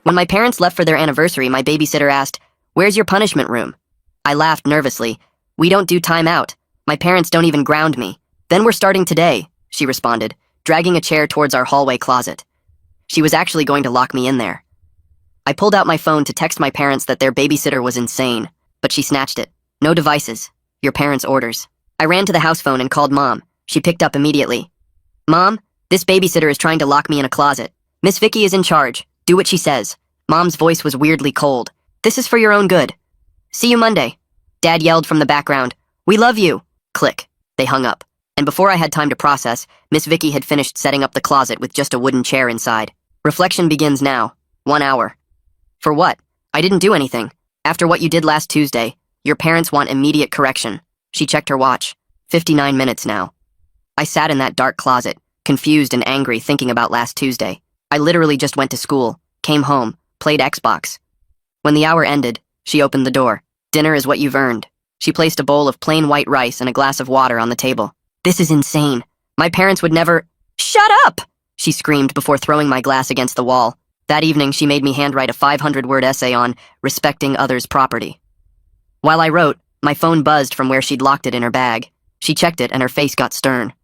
When my parents left for their anniversary, my babysitter asked, "Where's your punishment room?" I laughed nervously. "We don't do time out. My parents don't even ground me." "Then we're starting today," she responded, dragging a chair towards our hallway closet. She was actually going to lock me in there. I pulled out my phone to text my parents that their babysitter was insane, but she snatched it. "No devices. Your parents' orders." I ran to the house phone and called Mom. She picked up immediately. "Mom, this babysitter is trying to lock me in a closet. Miss Vicky is in charge. Do what she says." Mom's voice was weirdly cold. "This is for your own good. See you Monday." Dad yelled from the background, "We love you." Click. They hung up. And before I had time to process, Miss Vicky had finished setting up the closet with just a wooden chair inside. Reflection begins now. 1 hour. For what? I didn't do anything. After what you did last Tuesday, your parents want immediate correction. She checked her watch. 59 minutes now. I sat in that dark closet, confused and angry, thinking about last Tuesday. I literally just went to school, came home, played Xbox. When the hour ended, she opened the door. "Dinner is what you've earned." She placed a bowl of plain white rice and a glass of water on the table. "This is insane. My parents would never—" "Shut up!" she screamed before throwing my glass against the wall. That evening, she made me handwrite a 500-word essay on respecting others' property. While I wrote, my phone buzzed from where she'd locked it in her bag. She checked it and her face got stern.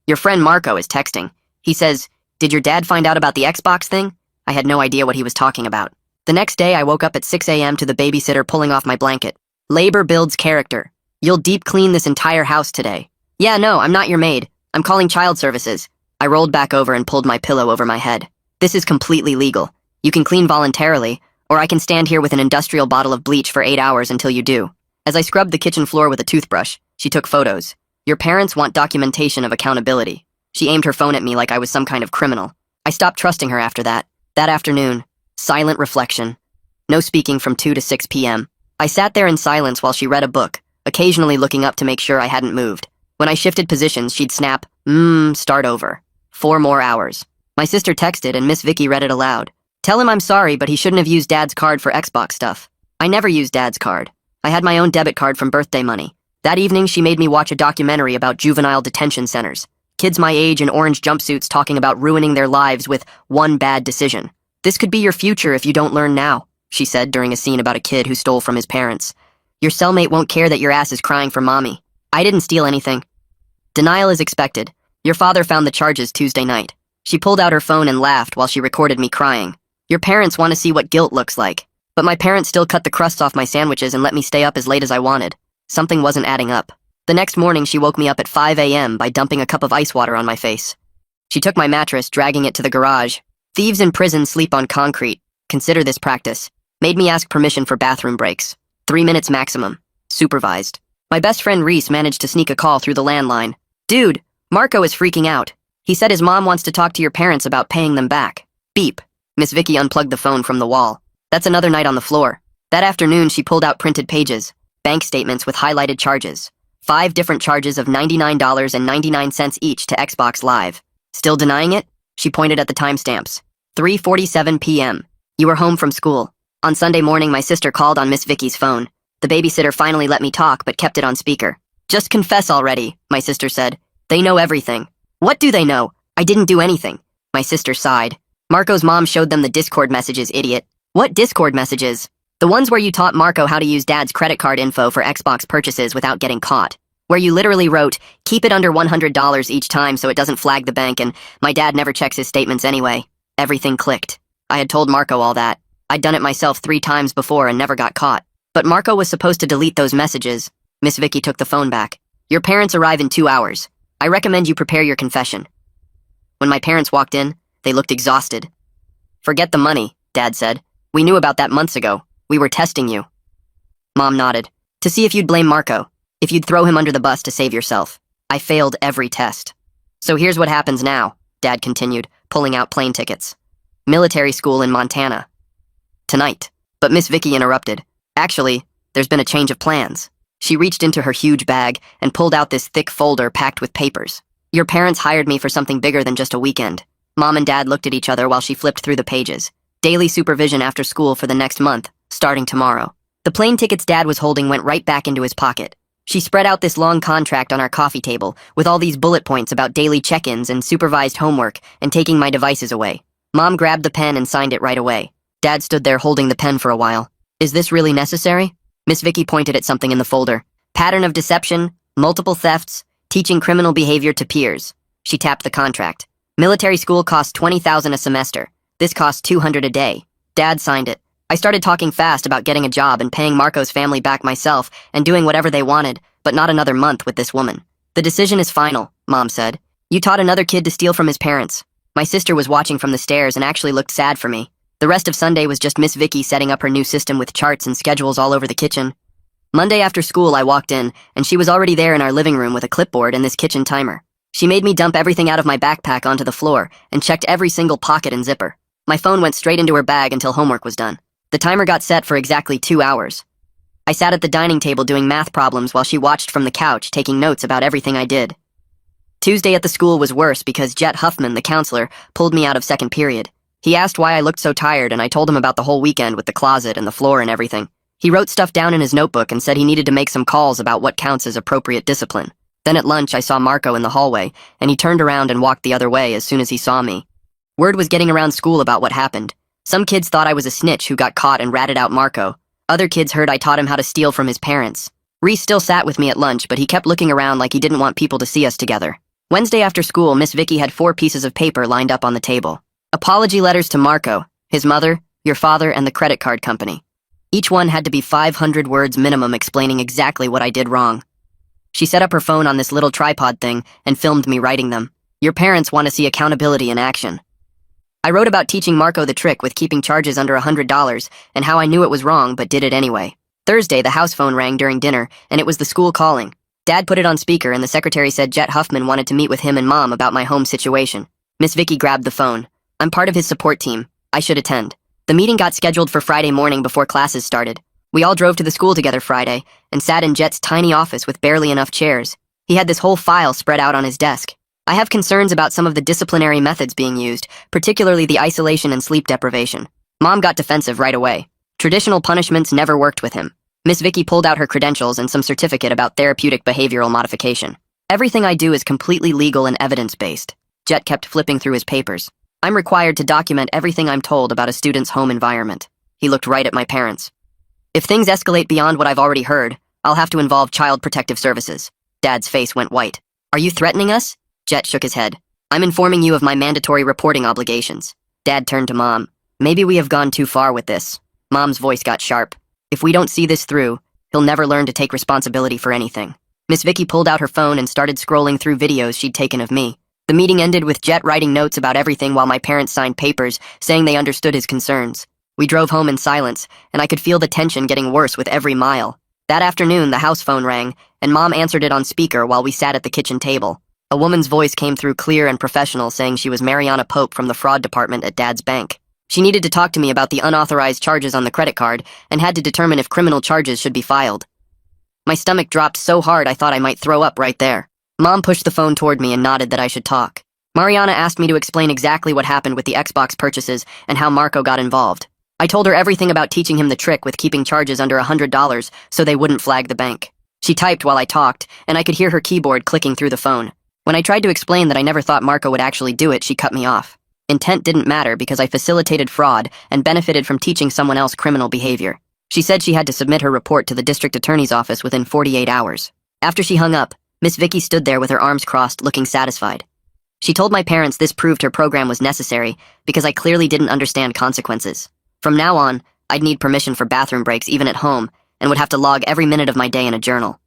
"Your friend Marco is texting. He says, 'Did your dad find out about the Xbox thing?'" I had no idea what he was talking about. The next day, I woke up at 6 a.m. to the babysitter pulling off my blanket. "Labor builds character. You'll deep clean this entire house today." "Yeah, no, I'm not your maid. I'm calling child services." I rolled back over and pulled my pillow over my head. "This is completely legal. You can clean voluntarily, or I can stand here with an industrial bottle of bleach for 8 hours until you do." As I scrubbed the kitchen floor with a toothbrush, she took photos. "Your parents want documentation of accountability." She aimed her phone at me like I was some kind of criminal. I stopped trusting her after that. That afternoon, silent reflection. No speaking from 2 to 6 p.m. I sat there in silence while she read a book, occasionally looking up to make sure I hadn't moved. When I shifted positions, she'd snap, start over." 4 more hours. My sister texted and Miss Vicky read it aloud. "Tell him I'm sorry, but he shouldn't have used Dad's card for Xbox stuff." I never used Dad's card. I had my own debit card from birthday money. That evening, she made me watch a documentary about juvenile detention centers. Kids my age in orange jumpsuits talking about ruining their lives with one bad decision. "This could be your future if you don't learn now," she said during a scene about a kid who stole from his parents. "Your cellmate won't care that your ass is crying for mommy." I didn't steal anything. Denial is expected. Your father found the charges Tuesday night. She pulled out her phone and laughed while she recorded me crying. Your parents want to see what guilt looks like. But my parents still cut the crusts off my sandwiches and let me stay up as late as I wanted. Something wasn't adding up. The next morning, she woke me up at 5 a.m. by dumping a cup of ice water on my face. She took my mattress, dragging it to the garage. Thieves in prison sleep on concrete. Consider this practice. Made me ask permission for bathroom breaks. 3 minutes maximum. Supervised. My best friend Reese managed to sneak a call through the landline. "Dude, Marco is freaking out. He said his mom wants to talk to your parents about paying them back." Beep. Miss Vicky unplugged the phone from the wall. That's another night on the floor. That afternoon, she pulled out printed pages, bank statements with highlighted charges. 5 different charges of $99.99 each to Xbox Live. Still denying it? She pointed at the timestamps. 3:47 p.m. You were home from school. On Sunday morning, my sister called on Miss Vicky's phone. The babysitter finally let me talk, but kept it on speaker. "Just confess already," my sister said. "They know everything." "What do they know? I didn't do anything." My sister sighed. "Marco's mom showed them the Discord messages, idiot." "What Discord messages?" "The ones where you taught Marco how to use Dad's credit card info for Xbox purchases without getting caught. Where you literally wrote, 'Keep it under $100 each time so it doesn't flag the bank,' and my dad never checks his statements anyway." Everything clicked. I had told Marco all that. I'd done it myself 3 times before and never got caught. But Marco was supposed to delete those messages. Miss Vicky took the phone back. "Your parents arrive in 2 hours. I recommend you prepare your confession." When my parents walked in, they looked exhausted. "Forget the money," Dad said. "We knew about that months ago. We were testing you." Mom nodded. "To see if you'd blame Marco. If you'd throw him under the bus to save yourself." I failed every test. "So here's what happens now," Dad continued, pulling out plane tickets. "Military school in Montana. Tonight." But Miss Vicky interrupted. "Actually, there's been a change of plans." She reached into her huge bag and pulled out this thick folder packed with papers. "Your parents hired me for something bigger than just a weekend." Mom and Dad looked at each other while she flipped through the pages. "Daily supervision after school for the next month, starting tomorrow." The plane tickets Dad was holding went right back into his pocket. She spread out this long contract on our coffee table with all these bullet points about daily check-ins and supervised homework and taking my devices away. Mom grabbed the pen and signed it right away. Dad stood there holding the pen for a while. Is this really necessary? Miss Vicky pointed at something in the folder. Pattern of deception, multiple thefts, teaching criminal behavior to peers. She tapped the contract. Military school costs $20,000 a semester. This costs $200 a day. Dad signed it. I started talking fast about getting a job and paying Marco's family back myself and doing whatever they wanted, but not another month with this woman. The decision is final, Mom said. You taught another kid to steal from his parents. My sister was watching from the stairs and actually looked sad for me. The rest of Sunday was just Miss Vicky setting up her new system with charts and schedules all over the kitchen. Monday after school, I walked in, and she was already there in our living room with a clipboard and this kitchen timer. She made me dump everything out of my backpack onto the floor and checked every single pocket and zipper. My phone went straight into her bag until homework was done. The timer got set for exactly 2 hours. I sat at the dining table doing math problems while she watched from the couch, taking notes about everything I did. Tuesday at the school was worse because Jet Huffman, the counselor, pulled me out of second period. He asked why I looked so tired, and I told him about the whole weekend with the closet and the floor and everything. He wrote stuff down in his notebook and said he needed to make some calls about what counts as appropriate discipline. Then at lunch, I saw Marco in the hallway, and he turned around and walked the other way as soon as he saw me. Word was getting around school about what happened. Some kids thought I was a snitch who got caught and ratted out Marco. Other kids heard I taught him how to steal from his parents. Reese still sat with me at lunch, but he kept looking around like he didn't want people to see us together. Wednesday after school, Miss Vicky had 4 pieces of paper lined up on the table. Apology letters to Marco, his mother, your father, and the credit card company. Each one had to be 500 words minimum explaining exactly what I did wrong. She set up her phone on this little tripod thing and filmed me writing them. Your parents want to see accountability in action. I wrote about teaching Marco the trick with keeping charges under $100 and how I knew it was wrong but did it anyway. Thursday, the house phone rang during dinner, and it was the school calling. Dad put it on speaker, and the secretary said Jet Huffman wanted to meet with him and Mom about my home situation. Miss Vicky grabbed the phone. I'm part of his support team. I should attend. The meeting got scheduled for Friday morning before classes started. We all drove to the school together Friday and sat in Jet's tiny office with barely enough chairs. He had this whole file spread out on his desk. I have concerns about some of the disciplinary methods being used, particularly the isolation and sleep deprivation. Mom got defensive right away. Traditional punishments never worked with him. Miss Vicky pulled out her credentials and some certificate about therapeutic behavioral modification. Everything I do is completely legal and evidence-based. Jet kept flipping through his papers. I'm required to document everything I'm told about a student's home environment. He looked right at my parents. If things escalate beyond what I've already heard, I'll have to involve Child Protective Services. Dad's face went white. Are you threatening us? Jet shook his head. I'm informing you of my mandatory reporting obligations. Dad turned to Mom. Maybe we have gone too far with this. Mom's voice got sharp. If we don't see this through, he'll never learn to take responsibility for anything. Miss Vicky pulled out her phone and started scrolling through videos she'd taken of me. The meeting ended with Jet writing notes about everything while my parents signed papers saying they understood his concerns. We drove home in silence, and I could feel the tension getting worse with every mile. That afternoon, the house phone rang, and Mom answered it on speaker while we sat at the kitchen table. A woman's voice came through clear and professional, saying she was Mariana Pope from the fraud department at Dad's bank. She needed to talk to me about the unauthorized charges on the credit card and had to determine if criminal charges should be filed. My stomach dropped so hard I thought I might throw up right there. Mom pushed the phone toward me and nodded that I should talk. Mariana asked me to explain exactly what happened with the Xbox purchases and how Marco got involved. I told her everything about teaching him the trick with keeping charges under $100 so they wouldn't flag the bank. She typed while I talked, and I could hear her keyboard clicking through the phone. When I tried to explain that I never thought Marco would actually do it, she cut me off. Intent didn't matter because I facilitated fraud and benefited from teaching someone else criminal behavior. She said she had to submit her report to the district attorney's office within 48 hours. After she hung up, Miss Vicky stood there with her arms crossed, looking satisfied. She told my parents this proved her program was necessary because I clearly didn't understand consequences. From now on, I'd need permission for bathroom breaks even at home and would have to log every minute of my day in a journal.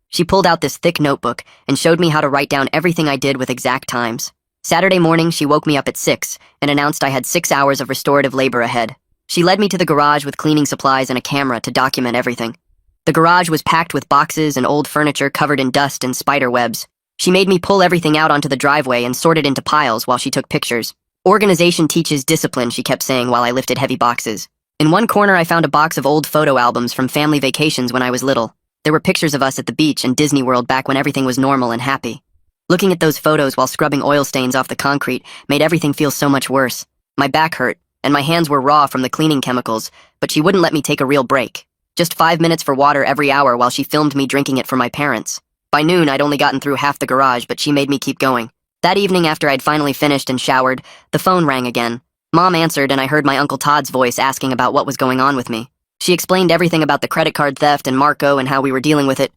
She pulled out this thick notebook and showed me how to write down everything I did with exact times. Saturday morning, she woke me up at 6 and announced I had 6 hours of restorative labor ahead. She led me to the garage with cleaning supplies and a camera to document everything. The garage was packed with boxes and old furniture covered in dust and spider webs. She made me pull everything out onto the driveway and sort it into piles while she took pictures. Organization teaches discipline, she kept saying while I lifted heavy boxes. In one corner, I found a box of old photo albums from family vacations when I was little. There were pictures of us at the beach and Disney World back when everything was normal and happy. Looking at those photos while scrubbing oil stains off the concrete made everything feel so much worse. My back hurt, and my hands were raw from the cleaning chemicals, but she wouldn't let me take a real break. Just 5 minutes for water every hour while she filmed me drinking it for my parents. By noon, I'd only gotten through half the garage, but she made me keep going. That evening, after I'd finally finished and showered, the phone rang again. Mom answered, and I heard my Uncle Todd's voice asking about what was going on with me. She explained everything about the credit card theft and Marco and how we were dealing with it.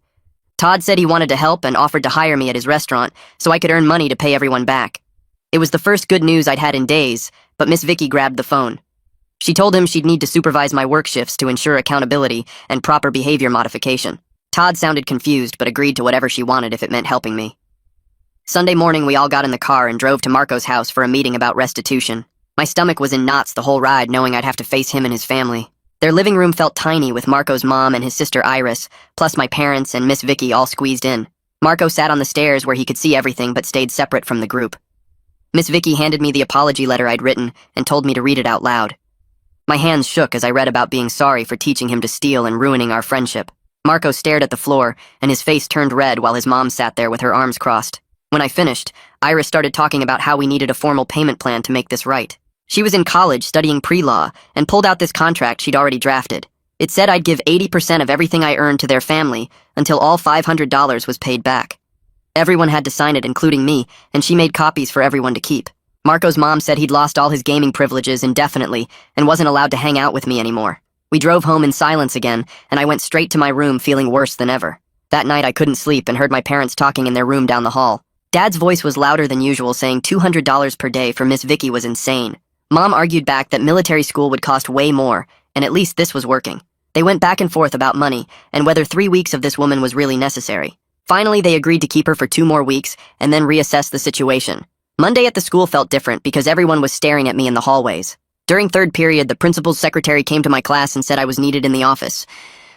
Todd said he wanted to help and offered to hire me at his restaurant so I could earn money to pay everyone back. It was the first good news I'd had in days, but Miss Vicky grabbed the phone. She told him she'd need to supervise my work shifts to ensure accountability and proper behavior modification. Todd sounded confused but agreed to whatever she wanted if it meant helping me. Sunday morning, we all got in the car and drove to Marco's house for a meeting about restitution. My stomach was in knots the whole ride, knowing I'd have to face him and his family. Their living room felt tiny with Marco's mom and his sister Iris, plus my parents and Miss Vicky all squeezed in. Marco sat on the stairs where he could see everything but stayed separate from the group. Miss Vicky handed me the apology letter I'd written and told me to read it out loud. My hands shook as I read about being sorry for teaching him to steal and ruining our friendship. Marco stared at the floor, and his face turned red while his mom sat there with her arms crossed. When I finished, Iris started talking about how we needed a formal payment plan to make this right. She was in college studying pre-law and pulled out this contract she'd already drafted. It said I'd give 80% of everything I earned to their family until all $500 was paid back. Everyone had to sign it, including me, and she made copies for everyone to keep. Marco's mom said he'd lost all his gaming privileges indefinitely and wasn't allowed to hang out with me anymore. We drove home in silence again, and I went straight to my room feeling worse than ever. That night I couldn't sleep and heard my parents talking in their room down the hall. Dad's voice was louder than usual, saying $200 per day for Miss Vicky was insane. Mom argued back that military school would cost way more, and at least this was working. They went back and forth about money and whether 3 weeks of this woman was really necessary. Finally, they agreed to keep her for 2 more weeks and then reassess the situation. Monday at the school felt different because everyone was staring at me in the hallways. During third period, the principal's secretary came to my class and said I was needed in the office.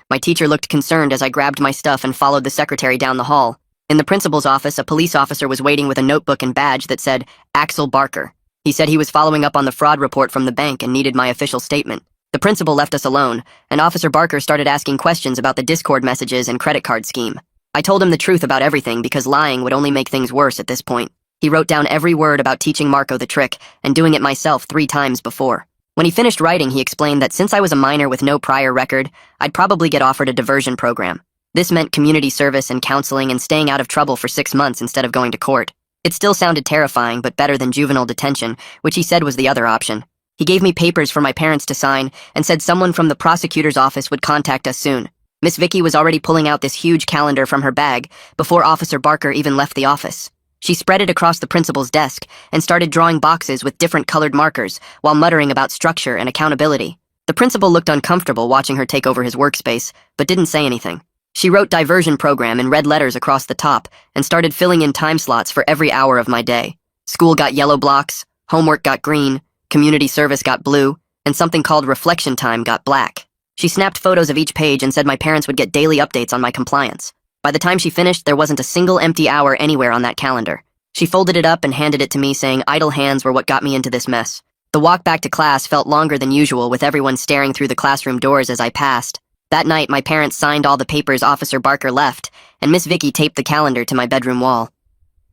My teacher looked concerned as I grabbed my stuff and followed the secretary down the hall. In the principal's office, a police officer was waiting with a notebook and badge that said, Axel Barker. He said he was following up on the fraud report from the bank and needed my official statement. The principal left us alone, and Officer Barker started asking questions about the Discord messages and credit card scheme. I told him the truth about everything because lying would only make things worse at this point. He wrote down every word about teaching Marco the trick and doing it myself 3 times before. When he finished writing, he explained that since I was a minor with no prior record, I'd probably get offered a diversion program. This meant community service and counseling and staying out of trouble for 6 months instead of going to court. It still sounded terrifying, but better than juvenile detention, which he said was the other option. He gave me papers for my parents to sign and said someone from the prosecutor's office would contact us soon. Miss Vicky was already pulling out this huge calendar from her bag before Officer Barker even left the office. She spread it across the principal's desk and started drawing boxes with different colored markers while muttering about structure and accountability. The principal looked uncomfortable watching her take over his workspace, but didn't say anything. She wrote diversion program in red letters across the top and started filling in time slots for every hour of my day. School got yellow blocks, homework got green, community service got blue, and something called reflection time got black. She snapped photos of each page and said my parents would get daily updates on my compliance. By the time she finished, there wasn't a single empty hour anywhere on that calendar. She folded it up and handed it to me, saying idle hands were what got me into this mess. The walk back to class felt longer than usual, with everyone staring through the classroom doors as I passed. That night, my parents signed all the papers Officer Barker left, and Miss Vicky taped the calendar to my bedroom wall.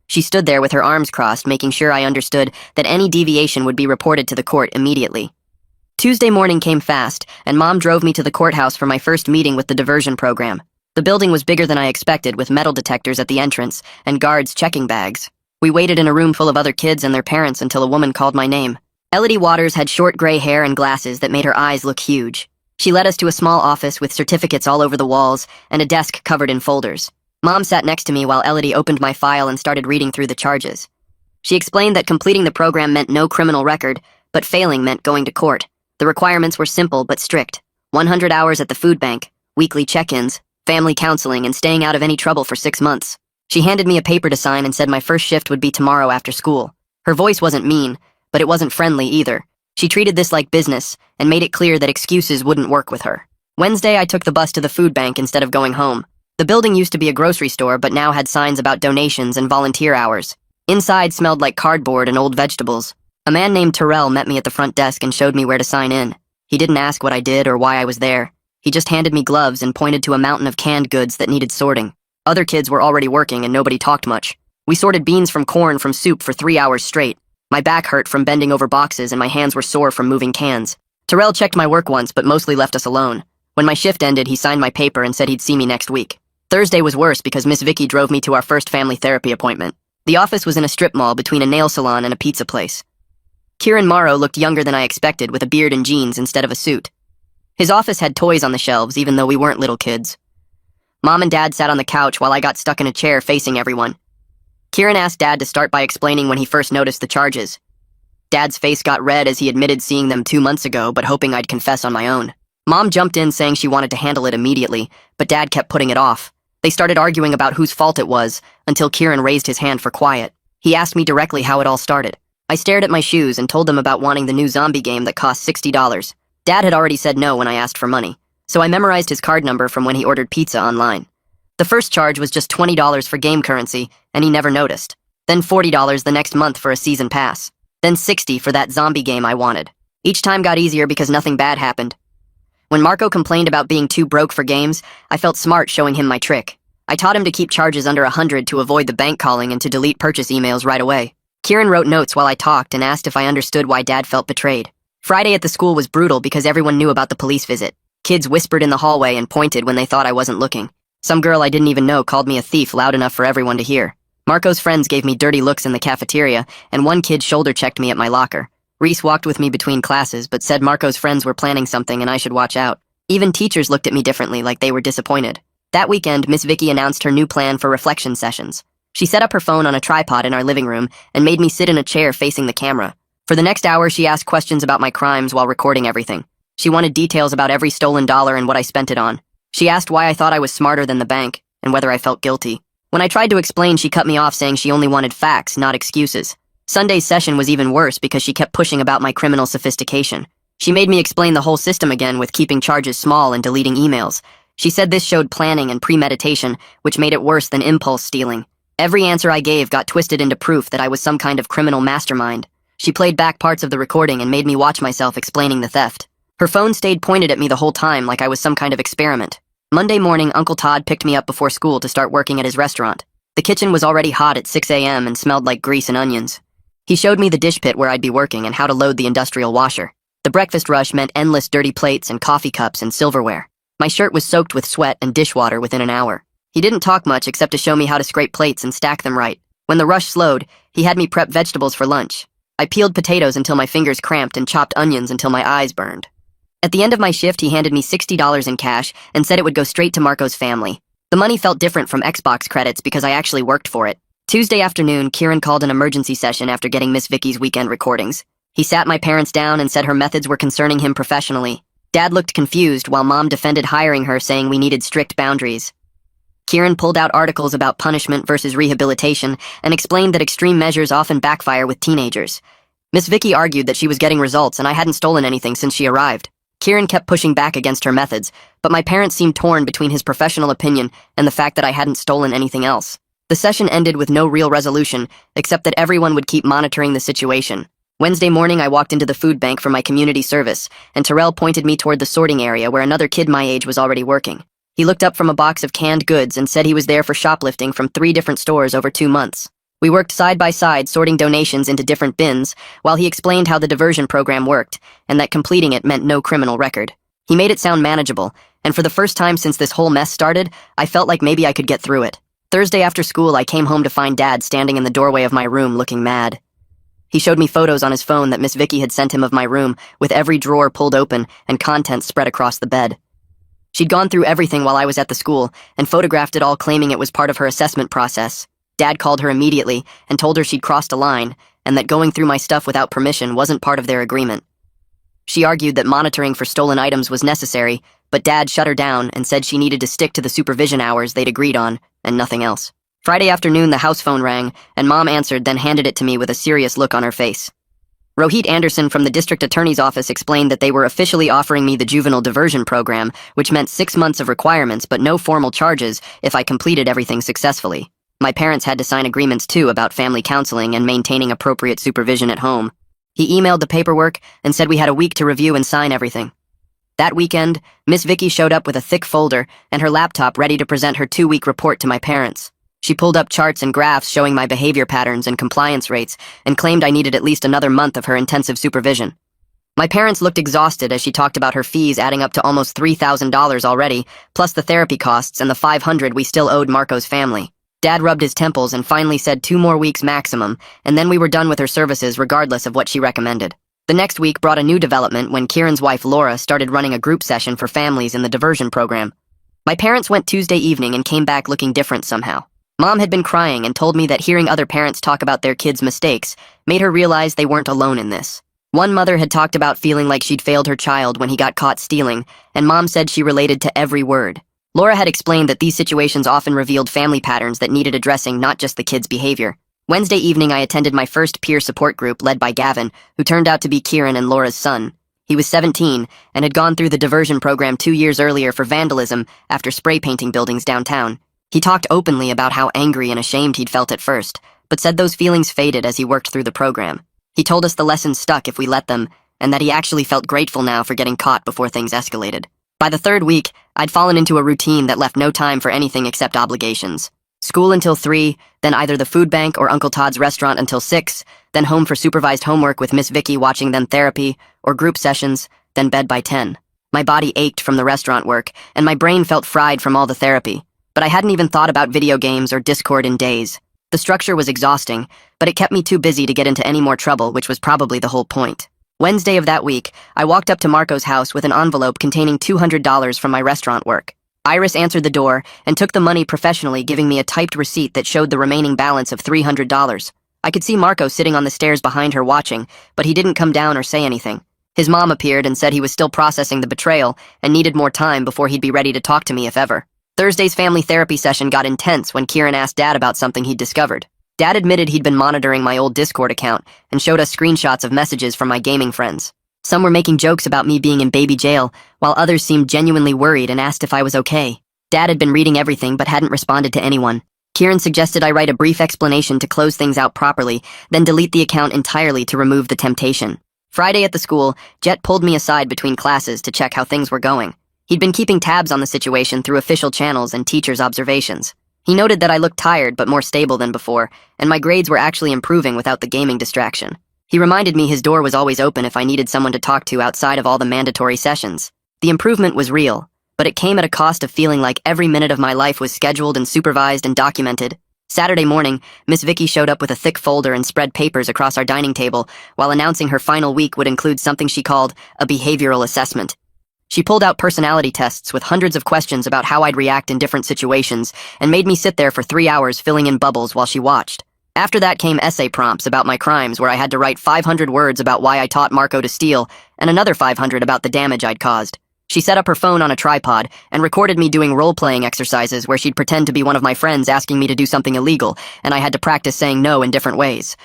She stood there with her arms crossed, making sure I understood that any deviation would be reported to the court immediately. Tuesday morning came fast, and Mom drove me to the courthouse for my first meeting with the diversion program. The building was bigger than I expected, with metal detectors at the entrance and guards checking bags. We waited in a room full of other kids and their parents until a woman called my name. Elodie Waters had short gray hair and glasses that made her eyes look huge. She led us to a small office with certificates all over the walls and a desk covered in folders. Mom sat next to me while Elodie opened my file and started reading through the charges. She explained that completing the program meant no criminal record, but failing meant going to court. The requirements were simple but strict. 100 hours at the food bank, weekly check-ins, family counseling, and staying out of any trouble for 6 months. She handed me a paper to sign and said my first shift would be tomorrow after school. Her voice wasn't mean, but it wasn't friendly either. She treated this like business and made it clear that excuses wouldn't work with her. Wednesday, I took the bus to the food bank instead of going home. The building used to be a grocery store, but now had signs about donations and volunteer hours. Inside smelled like cardboard and old vegetables. A man named Terrell met me at the front desk and showed me where to sign in. He didn't ask what I did or why I was there. He just handed me gloves and pointed to a mountain of canned goods that needed sorting. Other kids were already working and nobody talked much. We sorted beans from corn from soup for 3 hours straight. My back hurt from bending over boxes and my hands were sore from moving cans. Terrell checked my work once but mostly left us alone. When my shift ended, he signed my paper and said he'd see me next week. Thursday was worse because Miss Vicky drove me to our first family therapy appointment. The office was in a strip mall between a nail salon and a pizza place. Kieran Morrow looked younger than I expected, with a beard and jeans instead of a suit. His office had toys on the shelves, even though we weren't little kids. Mom and Dad sat on the couch while I got stuck in a chair facing everyone. Kieran asked Dad to start by explaining when he first noticed the charges. Dad's face got red as he admitted seeing them 2 months ago, but hoping I'd confess on my own. Mom jumped in saying she wanted to handle it immediately, but Dad kept putting it off. They started arguing about whose fault it was, until Kieran raised his hand for quiet. He asked me directly how it all started. I stared at my shoes and told them about wanting the new zombie game that cost $60. Dad had already said no when I asked for money, so I memorized his card number from when he ordered pizza online. The first charge was just $20 for game currency, and he never noticed. Then $40 the next month for a season pass. Then $60 for that zombie game I wanted. Each time got easier because nothing bad happened. When Marco complained about being too broke for games, I felt smart showing him my trick. I taught him to keep charges under 100 to avoid the bank calling and to delete purchase emails right away. Kieran wrote notes while I talked and asked if I understood why Dad felt betrayed. Friday at the school was brutal because everyone knew about the police visit. Kids whispered in the hallway and pointed when they thought I wasn't looking. Some girl I didn't even know called me a thief loud enough for everyone to hear. Marco's friends gave me dirty looks in the cafeteria, and one kid shoulder-checked me at my locker. Reese walked with me between classes, but said Marco's friends were planning something and I should watch out. Even teachers looked at me differently, like they were disappointed. That weekend, Miss Vicky announced her new plan for reflection sessions. She set up her phone on a tripod in our living room and made me sit in a chair facing the camera. For the next hour, she asked questions about my crimes while recording everything. She wanted details about every stolen dollar and what I spent it on. She asked why I thought I was smarter than the bank, and whether I felt guilty. When I tried to explain, she cut me off saying she only wanted facts, not excuses. Sunday's session was even worse because she kept pushing about my criminal sophistication. She made me explain the whole system again with keeping charges small and deleting emails. She said this showed planning and premeditation, which made it worse than impulse stealing. Every answer I gave got twisted into proof that I was some kind of criminal mastermind. She played back parts of the recording and made me watch myself explaining the theft. Her phone stayed pointed at me the whole time like I was some kind of experiment. Monday morning, Uncle Todd picked me up before school to start working at his restaurant. The kitchen was already hot at 6 a.m. and smelled like grease and onions. He showed me the dish pit where I'd be working and how to load the industrial washer. The breakfast rush meant endless dirty plates and coffee cups and silverware. My shirt was soaked with sweat and dishwater within an hour. He didn't talk much except to show me how to scrape plates and stack them right. When the rush slowed, he had me prep vegetables for lunch. I peeled potatoes until my fingers cramped and chopped onions until my eyes burned. At the end of my shift, he handed me $60 in cash and said it would go straight to Marco's family. The money felt different from Xbox credits because I actually worked for it. Tuesday afternoon, Kieran called an emergency session after getting Miss Vicky's weekend recordings. He sat my parents down and said her methods were concerning him professionally. Dad looked confused while Mom defended hiring her, saying we needed strict boundaries. Kieran pulled out articles about punishment versus rehabilitation and explained that extreme measures often backfire with teenagers. Miss Vicky argued that she was getting results and I hadn't stolen anything since she arrived. Kieran kept pushing back against her methods, but my parents seemed torn between his professional opinion and the fact that I hadn't stolen anything else. The session ended with no real resolution, except that everyone would keep monitoring the situation. Wednesday morning, I walked into the food bank for my community service, and Terrell pointed me toward the sorting area where another kid my age was already working. He looked up from a box of canned goods and said he was there for shoplifting from 3 different stores over 2 months. We worked side by side, sorting donations into different bins, while he explained how the diversion program worked, and that completing it meant no criminal record. He made it sound manageable, and for the first time since this whole mess started, I felt like maybe I could get through it. Thursday after school, I came home to find Dad standing in the doorway of my room looking mad. He showed me photos on his phone that Miss Vicky had sent him of my room, with every drawer pulled open and contents spread across the bed. She'd gone through everything while I was at the school and photographed it all, claiming it was part of her assessment process. Dad called her immediately and told her she'd crossed a line and that going through my stuff without permission wasn't part of their agreement. She argued that monitoring for stolen items was necessary, but Dad shut her down and said she needed to stick to the supervision hours they'd agreed on and nothing else. Friday afternoon, the house phone rang, and Mom answered, then handed it to me with a serious look on her face. Rohit Anderson from the district attorney's office explained that they were officially offering me the juvenile diversion program, which meant 6 months of requirements but no formal charges if I completed everything successfully. My parents had to sign agreements too about family counseling and maintaining appropriate supervision at home. He emailed the paperwork and said we had a week to review and sign everything. That weekend, Miss Vicky showed up with a thick folder and her laptop ready to present her 2-week report to my parents. She pulled up charts and graphs showing my behavior patterns and compliance rates and claimed I needed at least another month of her intensive supervision. My parents looked exhausted as she talked about her fees adding up to almost $3,000 already, plus the therapy costs and the $500 we still owed Marco's family. Dad rubbed his temples and finally said 2 more weeks maximum, and then we were done with her services regardless of what she recommended. The next week brought a new development when Kieran's wife Laura started running a group session for families in the diversion program. My parents went Tuesday evening and came back looking different somehow. Mom had been crying and told me that hearing other parents talk about their kids' mistakes made her realize they weren't alone in this. One mother had talked about feeling like she'd failed her child when he got caught stealing, and Mom said she related to every word. Laura had explained that these situations often revealed family patterns that needed addressing, not just the kids' behavior. Wednesday evening, I attended my first peer support group led by Gavin, who turned out to be Kieran and Laura's son. He was 17 and had gone through the diversion program 2 years earlier for vandalism after spray painting buildings downtown. He talked openly about how angry and ashamed he'd felt at first, but said those feelings faded as he worked through the program. He told us the lessons stuck if we let them, and that he actually felt grateful now for getting caught before things escalated. By the 3rd week, I'd fallen into a routine that left no time for anything except obligations. School until 3, then either the food bank or Uncle Todd's restaurant until 6, then home for supervised homework with Miss Vicky watching, then therapy or group sessions, then bed by 10. My body ached from the restaurant work, and my brain felt fried from all the therapy. But I hadn't even thought about video games or Discord in days. The structure was exhausting, but it kept me too busy to get into any more trouble, which was probably the whole point. Wednesday of that week, I walked up to Marco's house with an envelope containing $200 from my restaurant work. Iris answered the door and took the money professionally, giving me a typed receipt that showed the remaining balance of $300. I could see Marco sitting on the stairs behind her watching, but he didn't come down or say anything. His mom appeared and said he was still processing the betrayal and needed more time before he'd be ready to talk to me if ever. Thursday's family therapy session got intense when Kieran asked Dad about something he'd discovered. Dad admitted he'd been monitoring my old Discord account and showed us screenshots of messages from my gaming friends. Some were making jokes about me being in baby jail, while others seemed genuinely worried and asked if I was okay. Dad had been reading everything but hadn't responded to anyone. Kieran suggested I write a brief explanation to close things out properly, then delete the account entirely to remove the temptation. Friday at the school, Jet pulled me aside between classes to check how things were going. He'd been keeping tabs on the situation through official channels and teachers' observations. He noted that I looked tired but more stable than before, and my grades were actually improving without the gaming distraction. He reminded me his door was always open if I needed someone to talk to outside of all the mandatory sessions. The improvement was real, but it came at a cost of feeling like every minute of my life was scheduled and supervised and documented. Saturday morning, Miss Vicky showed up with a thick folder and spread papers across our dining table while announcing her final week would include something she called a behavioral assessment. She pulled out personality tests with hundreds of questions about how I'd react in different situations and made me sit there for 3 hours filling in bubbles while she watched. After that came essay prompts about my crimes where I had to write 500 words about why I taught Marco to steal and another 500 about the damage I'd caused. She set up her phone on a tripod and recorded me doing role-playing exercises where she'd pretend to be one of my friends asking me to do something illegal, and I had to practice saying no in different ways.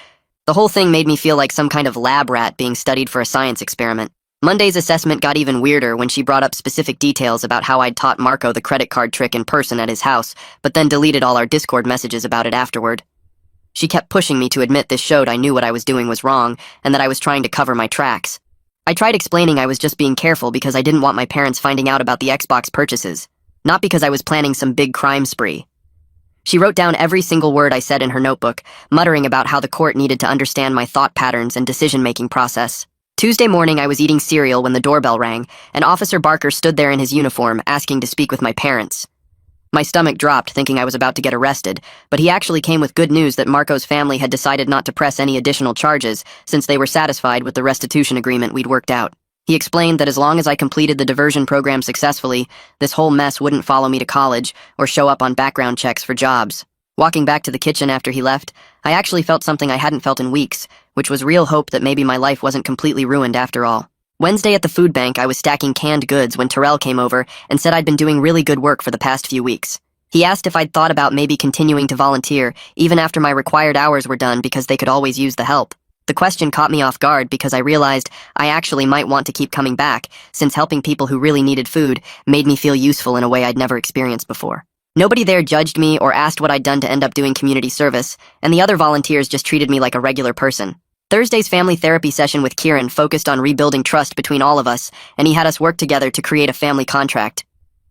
The whole thing made me feel like some kind of lab rat being studied for a science experiment. Monday's assessment got even weirder when she brought up specific details about how I'd taught Marco the credit card trick in person at his house, but then deleted all our Discord messages about it afterward. She kept pushing me to admit this showed I knew what I was doing was wrong and that I was trying to cover my tracks. I tried explaining I was just being careful because I didn't want my parents finding out about the Xbox purchases, not because I was planning some big crime spree. She wrote down every single word I said in her notebook, muttering about how the court needed to understand my thought patterns and decision-making process. Tuesday morning, I was eating cereal when the doorbell rang, and Officer Barker stood there in his uniform, asking to speak with my parents. My stomach dropped, thinking I was about to get arrested, but he actually came with good news that Marco's family had decided not to press any additional charges since they were satisfied with the restitution agreement we'd worked out. He explained that as long as I completed the diversion program successfully, this whole mess wouldn't follow me to college or show up on background checks for jobs. Walking back to the kitchen after he left, I actually felt something I hadn't felt in weeks, which was real hope that maybe my life wasn't completely ruined after all. Wednesday at the food bank, I was stacking canned goods when Terrell came over and said I'd been doing really good work for the past few weeks. He asked if I'd thought about maybe continuing to volunteer, even after my required hours were done because they could always use the help. The question caught me off guard because I realized I actually might want to keep coming back, since helping people who really needed food made me feel useful in a way I'd never experienced before. Nobody there judged me or asked what I'd done to end up doing community service, and the other volunteers just treated me like a regular person. Thursday's family therapy session with Kieran focused on rebuilding trust between all of us, and he had us work together to create a family contract.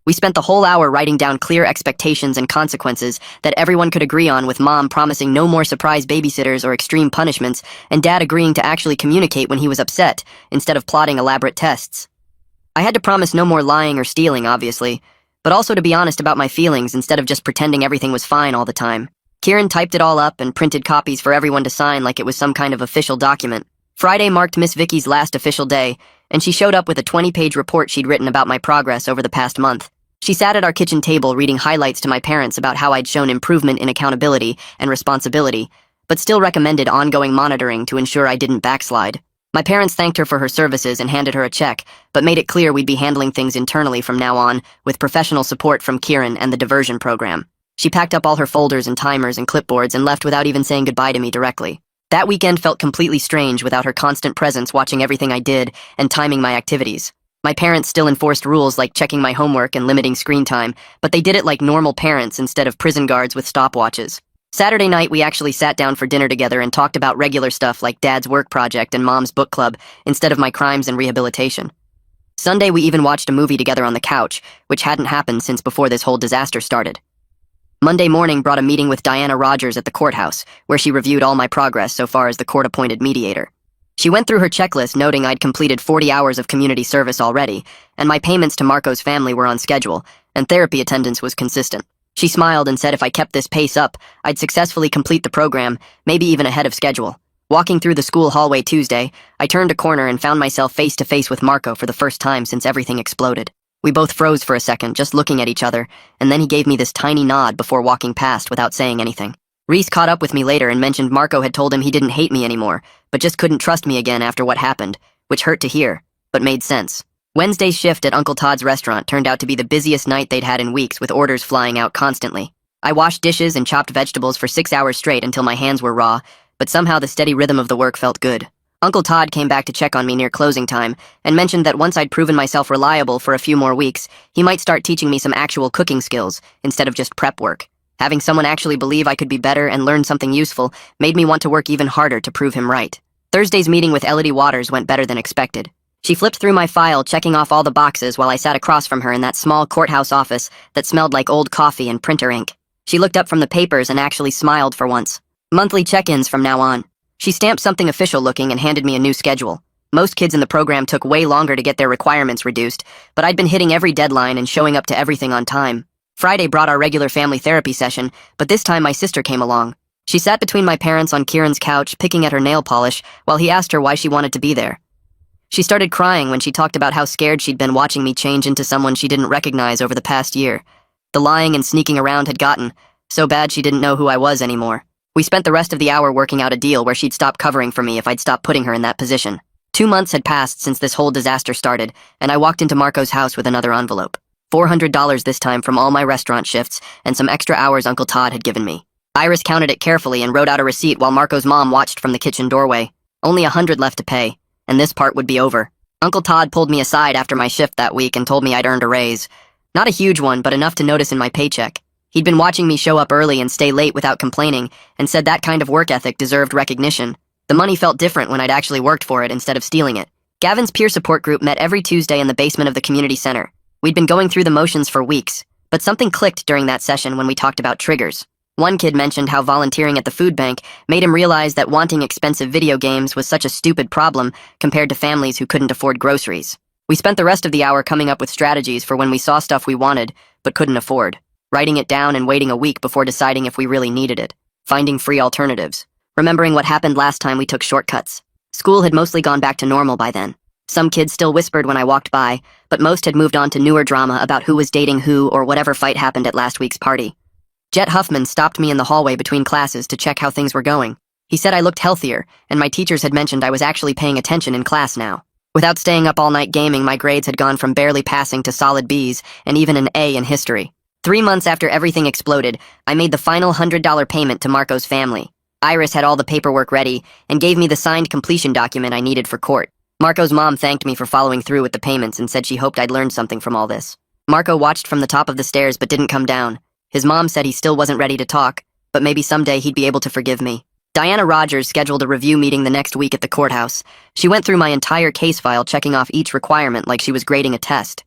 We spent the whole hour writing down clear expectations and consequences that everyone could agree on, with Mom promising no more surprise babysitters or extreme punishments, and Dad agreeing to actually communicate when he was upset, instead of plotting elaborate tests. I had to promise no more lying or stealing, obviously, but also to be honest about my feelings instead of just pretending everything was fine all the time. Kieran typed it all up and printed copies for everyone to sign like it was some kind of official document. Friday marked Miss Vicky's last official day, and she showed up with a 20-page report she'd written about my progress over the past month. She sat at our kitchen table reading highlights to my parents about how I'd shown improvement in accountability and responsibility, but still recommended ongoing monitoring to ensure I didn't backslide. My parents thanked her for her services and handed her a check, but made it clear we'd be handling things internally from now on, with professional support from Kieran and the diversion program. She packed up all her folders and timers and clipboards and left without even saying goodbye to me directly. That weekend felt completely strange without her constant presence watching everything I did and timing my activities. My parents still enforced rules like checking my homework and limiting screen time, but they did it like normal parents instead of prison guards with stopwatches. Saturday night, we actually sat down for dinner together and talked about regular stuff like Dad's work project and Mom's book club instead of my crimes and rehabilitation. Sunday, we even watched a movie together on the couch, which hadn't happened since before this whole disaster started. Monday morning brought a meeting with Diana Rogers at the courthouse, where she reviewed all my progress so far as the court-appointed mediator. She went through her checklist noting I'd completed 40 hours of community service already, and my payments to Marco's family were on schedule, and therapy attendance was consistent. She smiled and said if I kept this pace up, I'd successfully complete the program, maybe even ahead of schedule. Walking through the school hallway Tuesday, I turned a corner and found myself face-to-face with Marco for the first time since everything exploded. We both froze for a second, just looking at each other, and then he gave me this tiny nod before walking past without saying anything. Reese caught up with me later and mentioned Marco had told him he didn't hate me anymore, but just couldn't trust me again after what happened, which hurt to hear, but made sense. Wednesday's shift at Uncle Todd's restaurant turned out to be the busiest night they'd had in weeks, with orders flying out constantly. I washed dishes and chopped vegetables for 6 hours straight until my hands were raw, but somehow the steady rhythm of the work felt good. Uncle Todd came back to check on me near closing time and mentioned that once I'd proven myself reliable for a few more weeks, he might start teaching me some actual cooking skills instead of just prep work. Having someone actually believe I could be better and learn something useful made me want to work even harder to prove him right. Thursday's meeting with Elodie Waters went better than expected. She flipped through my file, checking off all the boxes while I sat across from her in that small courthouse office that smelled like old coffee and printer ink. She looked up from the papers and actually smiled for once. Monthly check-ins from now on. She stamped something official looking and handed me a new schedule. Most kids in the program took way longer to get their requirements reduced, but I'd been hitting every deadline and showing up to everything on time. Friday brought our regular family therapy session, but this time my sister came along. She sat between my parents on Kieran's couch, picking at her nail polish, while he asked her why she wanted to be there. She started crying when she talked about how scared she'd been watching me change into someone she didn't recognize over the past year. The lying and sneaking around had gotten so bad she didn't know who I was anymore. We spent the rest of the hour working out a deal where she'd stop covering for me if I'd stop putting her in that position. 2 months had passed since this whole disaster started, and I walked into Marco's house with another envelope. $400 this time from all my restaurant shifts and some extra hours Uncle Todd had given me. Iris counted it carefully and wrote out a receipt while Marco's mom watched from the kitchen doorway. Only $100 left to pay, and this part would be over. Uncle Todd pulled me aside after my shift that week and told me I'd earned a raise. Not a huge one, but enough to notice in my paycheck. He'd been watching me show up early and stay late without complaining, and said that kind of work ethic deserved recognition. The money felt different when I'd actually worked for it instead of stealing it. Gavin's peer support group met every Tuesday in the basement of the community center. We'd been going through the motions for weeks, but something clicked during that session when we talked about triggers. One kid mentioned how volunteering at the food bank made him realize that wanting expensive video games was such a stupid problem compared to families who couldn't afford groceries. We spent the rest of the hour coming up with strategies for when we saw stuff we wanted but couldn't afford. Writing it down and waiting a week before deciding if we really needed it. Finding free alternatives. Remembering what happened last time we took shortcuts. School had mostly gone back to normal by then. Some kids still whispered when I walked by, but most had moved on to newer drama about who was dating who or whatever fight happened at last week's party. Jet Huffman stopped me in the hallway between classes to check how things were going. He said I looked healthier, and my teachers had mentioned I was actually paying attention in class now. Without staying up all night gaming, my grades had gone from barely passing to solid Bs and even an A in history. 3 months after everything exploded, I made the final $100 payment to Marco's family. Iris had all the paperwork ready and gave me the signed completion document I needed for court. Marco's mom thanked me for following through with the payments and said she hoped I'd learned something from all this. Marco watched from the top of the stairs but didn't come down. His mom said he still wasn't ready to talk, but maybe someday he'd be able to forgive me. Diana Rogers scheduled a review meeting the next week at the courthouse. She went through my entire case file, checking off each requirement like she was grading a test.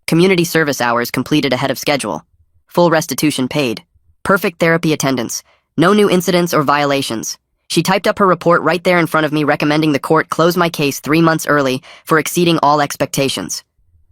Community service hours completed ahead of schedule. Full restitution paid. Perfect therapy attendance. No new incidents or violations. She typed up her report right there in front of me, recommending the court close my case 3 months early for exceeding all expectations.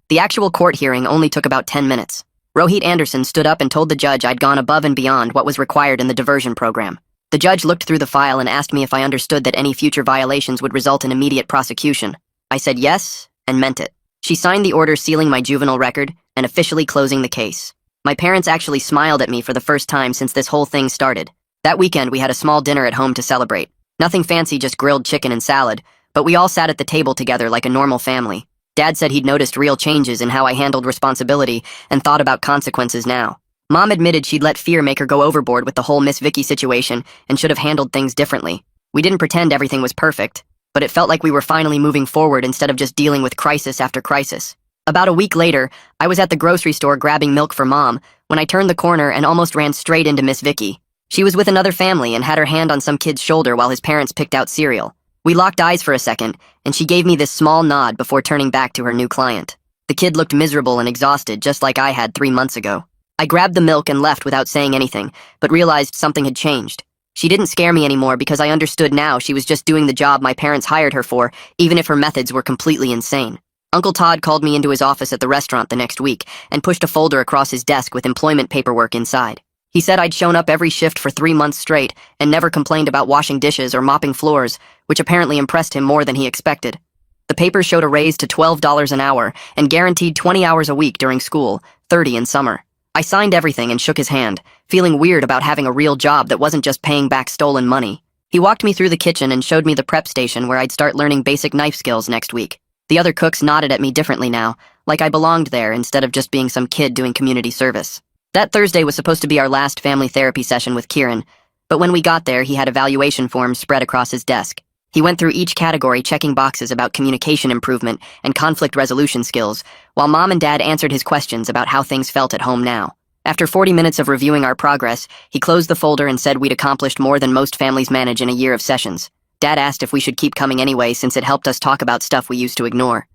The actual court hearing only took about 10 minutes. Rohit Anderson stood up and told the judge I'd gone above and beyond what was required in the diversion program. The judge looked through the file and asked me if I understood that any future violations would result in immediate prosecution. I said yes, and meant it. She signed the order sealing my juvenile record and officially closing the case. My parents actually smiled at me for the first time since this whole thing started. That weekend, we had a small dinner at home to celebrate. Nothing fancy, just grilled chicken and salad, but we all sat at the table together like a normal family. Dad said he'd noticed real changes in how I handled responsibility and thought about consequences now. Mom admitted she'd let fear make her go overboard with the whole Miss Vicky situation and should have handled things differently. We didn't pretend everything was perfect, but it felt like we were finally moving forward instead of just dealing with crisis after crisis. About a week later, I was at the grocery store grabbing milk for Mom when I turned the corner and almost ran straight into Miss Vicky. She was with another family and had her hand on some kid's shoulder while his parents picked out cereal. We locked eyes for a second, and she gave me this small nod before turning back to her new client. The kid looked miserable and exhausted, just like I had 3 months ago. I grabbed the milk and left without saying anything, but realized something had changed. She didn't scare me anymore because I understood now she was just doing the job my parents hired her for, even if her methods were completely insane. Uncle Todd called me into his office at the restaurant the next week and pushed a folder across his desk with employment paperwork inside. He said I'd shown up every shift for 3 months straight and never complained about washing dishes or mopping floors, which apparently impressed him more than he expected. The papers showed a raise to $12 an hour and guaranteed 20 hours a week during school, 30 in summer. I signed everything and shook his hand, feeling weird about having a real job that wasn't just paying back stolen money. He walked me through the kitchen and showed me the prep station where I'd start learning basic knife skills next week. The other cooks nodded at me differently now, like I belonged there instead of just being some kid doing community service. That Thursday was supposed to be our last family therapy session with Kieran, but when we got there, he had evaluation forms spread across his desk. He went through each category checking boxes about communication improvement and conflict resolution skills, while Mom and Dad answered his questions about how things felt at home now. After 40 minutes of reviewing our progress, he closed the folder and said we'd accomplished more than most families manage in a year of sessions. Dad asked if we should keep coming anyway since it helped us talk about stuff we used to ignore.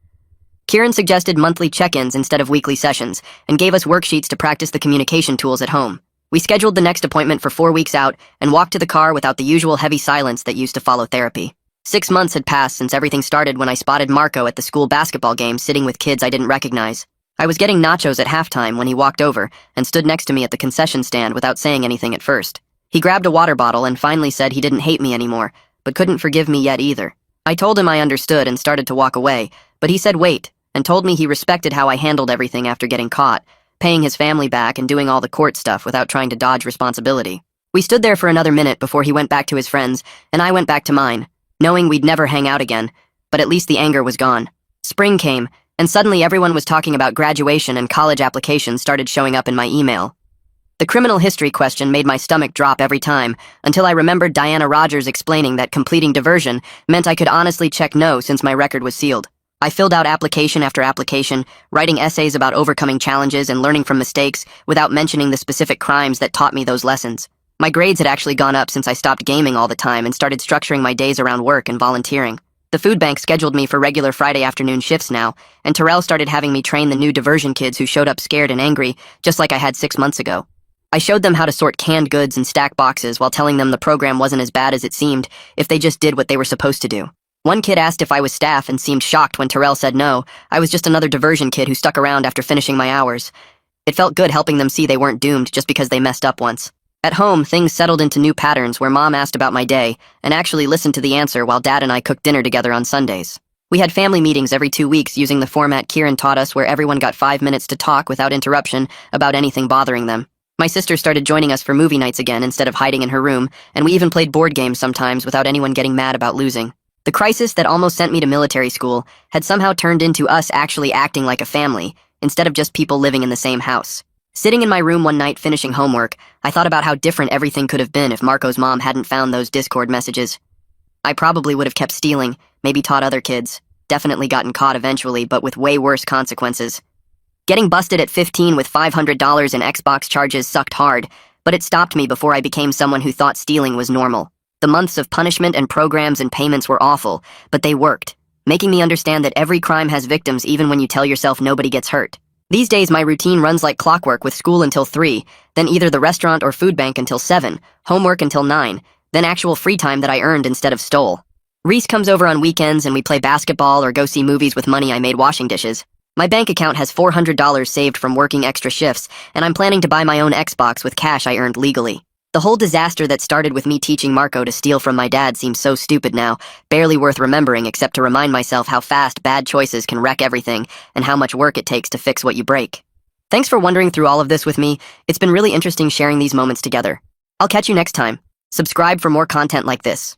Kieran suggested monthly check-ins instead of weekly sessions and gave us worksheets to practice the communication tools at home. We scheduled the next appointment for 4 weeks out and walked to the car without the usual heavy silence that used to follow therapy. 6 months had passed since everything started when I spotted Marco at the school basketball game sitting with kids I didn't recognize. I was getting nachos at halftime when he walked over and stood next to me at the concession stand without saying anything at first. He grabbed a water bottle and finally said he didn't hate me anymore, but couldn't forgive me yet either. I told him I understood and started to walk away, but he said wait, and told me he respected how I handled everything after getting caught, paying his family back and doing all the court stuff without trying to dodge responsibility. We stood there for another minute before he went back to his friends, and I went back to mine, knowing we'd never hang out again, but at least the anger was gone. Spring came, and suddenly everyone was talking about graduation and college applications started showing up in my email. The criminal history question made my stomach drop every time, until I remembered Diana Rogers explaining that completing diversion meant I could honestly check no since my record was sealed. I filled out application after application, writing essays about overcoming challenges and learning from mistakes without mentioning the specific crimes that taught me those lessons. My grades had actually gone up since I stopped gaming all the time and started structuring my days around work and volunteering. The food bank scheduled me for regular Friday afternoon shifts now, and Terrell started having me train the new diversion kids who showed up scared and angry, just like I had 6 months ago. I showed them how to sort canned goods and stack boxes while telling them the program wasn't as bad as it seemed if they just did what they were supposed to do. One kid asked if I was staff and seemed shocked when Terrell said no. I was just another diversion kid who stuck around after finishing my hours. It felt good helping them see they weren't doomed just because they messed up once. At home, things settled into new patterns where Mom asked about my day and actually listened to the answer while Dad and I cooked dinner together on Sundays. We had family meetings every 2 weeks using the format Kieran taught us where everyone got 5 minutes to talk without interruption about anything bothering them. My sister started joining us for movie nights again instead of hiding in her room, and we even played board games sometimes without anyone getting mad about losing. The crisis that almost sent me to military school had somehow turned into us actually acting like a family, instead of just people living in the same house. Sitting in my room one night finishing homework, I thought about how different everything could have been if Marco's mom hadn't found those Discord messages. I probably would have kept stealing, maybe taught other kids, definitely gotten caught eventually, but with way worse consequences. Getting busted at 15 with $500 in Xbox charges sucked hard, but it stopped me before I became someone who thought stealing was normal. The months of punishment and programs and payments were awful, but they worked, making me understand that every crime has victims even when you tell yourself nobody gets hurt. These days, my routine runs like clockwork with school until 3, then either the restaurant or food bank until 7, homework until 9, then actual free time that I earned instead of stole. Reese comes over on weekends and we play basketball or go see movies with money I made washing dishes. My bank account has $400 saved from working extra shifts, and I'm planning to buy my own Xbox with cash I earned legally. The whole disaster that started with me teaching Marco to steal from my dad seems so stupid now, barely worth remembering except to remind myself how fast bad choices can wreck everything and how much work it takes to fix what you break. Thanks for wondering through all of this with me. It's been really interesting sharing these moments together. I'll catch you next time. Subscribe for more content like this.